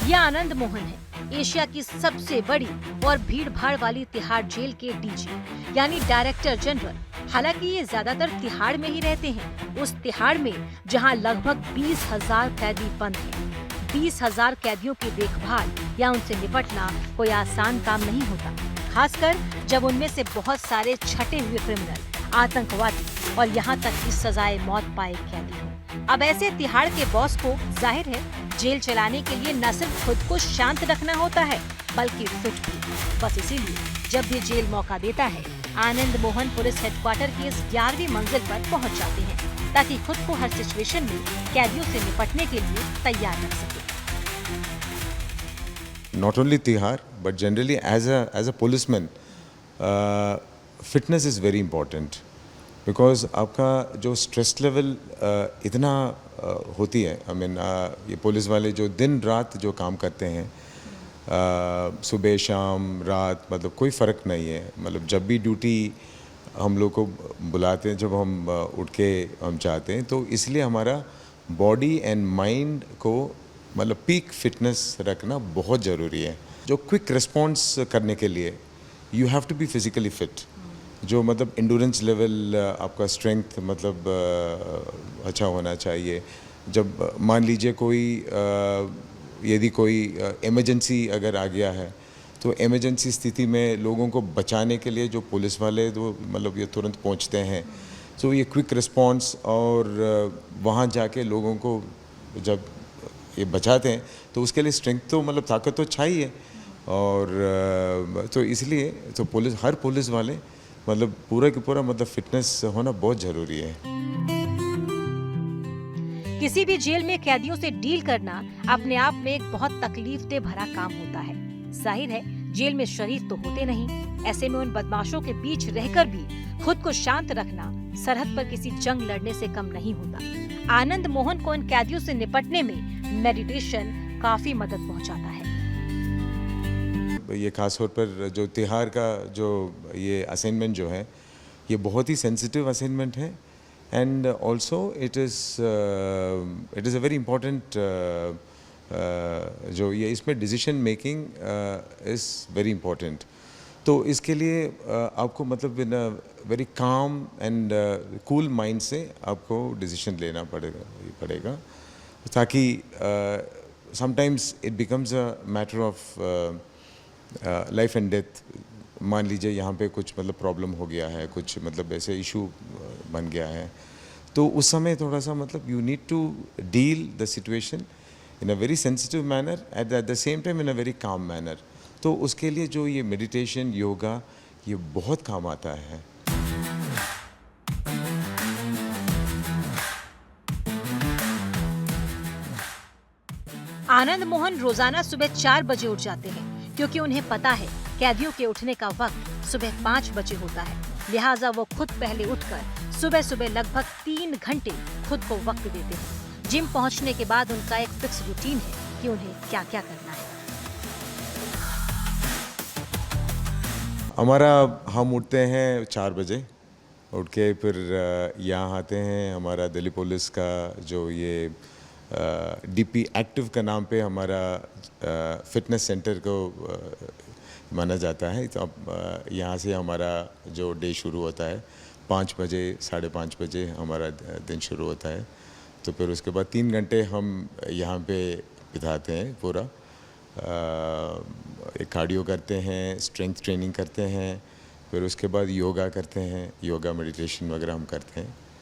ये आनंद मोहन है, एशिया की सबसे बड़ी और भीड़ भाड़ वाली तिहाड़ जेल के डीजी यानी डायरेक्टर जनरल। हालांकि ये ज्यादातर तिहाड़ में ही रहते हैं, उस तिहाड़ में जहां लगभग 20,000 कैदी बंद हैं। 20,000 कैदियों की देखभाल या उनसे निपटना कोई आसान काम नहीं होता, खासकर जब उनमें से बहुत सारे छटे हुए क्रिमिनल, आतंकवादी और यहाँ तक कि सजाए मौत पाए कैदी हों। अब ऐसे तिहाड़ के बॉस को जाहिर है जेल चलाने के लिए न सिर्फ खुद को शांत रखना होता है बल्कि फिट भी। बस इसीलिए जब भी जेल मौका देता है, आनंद मोहन पुलिस हेडक्वार्टर की इस 11वीं मंजिल पर पहुंच जाते हैं ताकि खुद को हर सिचुएशन में कैदियों से निपटने के लिए तैयार रख सके। Not only Tihar, but generally as a policeman, fitness is very important because आपका जो स्ट्रेस लेवल इतना होती है, I mean ये पुलिस वाले जो दिन रात जो काम करते हैं, सुबह शाम रात मतलब कोई फ़र्क नहीं है, मतलब जब भी ड्यूटी हम लोग को बुलाते हैं, जब हम उठ के हम चाहते हैं, तो इसलिए हमारा बॉडी एंड माइंड को मतलब पीक फिटनेस रखना बहुत ज़रूरी है। जो क्विक रिस्पॉन्स करने के लिए you have to be physically fit, जो मतलब एंडोरेंस लेवल आपका स्ट्रेंथ मतलब अच्छा होना चाहिए। जब मान लीजिए कोई यदि कोई इमरजेंसी अगर आ गया है, तो इमरजेंसी स्थिति में लोगों को बचाने के लिए जो पुलिस वाले तो मतलब ये तुरंत पहुंचते हैं, तो ये क्विक रिस्पॉन्स और वहाँ जाके लोगों को जब ये बचाते हैं तो उसके लिए स्ट्रेंथ तो मतलब ताकत तो चाहिए। और तो इसलिए तो हर पुलिस वाले मतलब पूरा की पूरा मतलब फिटनेस होना बहुत ज़रूरी है। किसी भी जेल में कैदियों से डील करना अपने आप में एक बहुत तकलीफ दे भरा काम होता है। जाहिर है जेल में शरीफ तो होते नहीं, ऐसे में उन बदमाशों के बीच रहकर भी खुद को शांत रखना सरहद पर किसी जंग लड़ने से कम नहीं होता। आनंद मोहन को इन कैदियों से निपटने में मेडिटेशन काफी मदद पहुंचाता है। ये खास तौर पर जो तिहाड़ का जो ये असाइनमेंट जो है, ये बहुत ही सेंसिटिव असाइनमेंट है and also it is a very important जो ये इसमें decision making is very important. तो इसके लिए आपको मतलब in a very calm and cool mind से आपको डिसीजन लेना पड़ेगा ताकि sometimes it becomes a matter of life and death. मान लीजिए यहाँ पे कुछ मतलब प्रॉब्लम हो गया है, कुछ मतलब ऐसे इशू बन गया है, तो उस समय थोड़ा सा मतलब you need to deal the situation in a very sensitive manner at the same time in a very calm manner. तो उसके लिए जो ये मेडिटेशन योगा ये बहुत काम आता है। आनंद मोहन रोजाना सुबह 4 बजे उठ जाते हैं क्योंकि उन्हें पता है कैदियों के उठने का वक्त सुबह 5 बजे होता है। लिहाजा वो खुद पहले उठकर सुबह सुबह लगभग 3 घंटे खुद को वक्त देते हैं। जिम पहुंचने के बाद उनका एक फिक्स रूटीन है कि उन्हें क्या क्या करना है। हमारा हम उठते हैं 4 बजे, उठ के फिर यहाँ आते हैं। हमारा दिल्ली पुलिस का जो ये डीपी एक्टिव का नाम पे हमारा फिटनेस सेंटर को माना जाता है। तो अब यहाँ से हमारा जो डे शुरू होता है 5 बजे 5:30 बजे हमारा दिन शुरू होता है। तो फिर उसके बाद 3 घंटे हम यहाँ पे बिताते हैं पूरा। एक कार्डियो करते हैं, स्ट्रेंथ ट्रेनिंग करते हैं, फिर उसके बाद योगा करते हैं, योगा मेडिटेशन वगैरह हम करते हैं।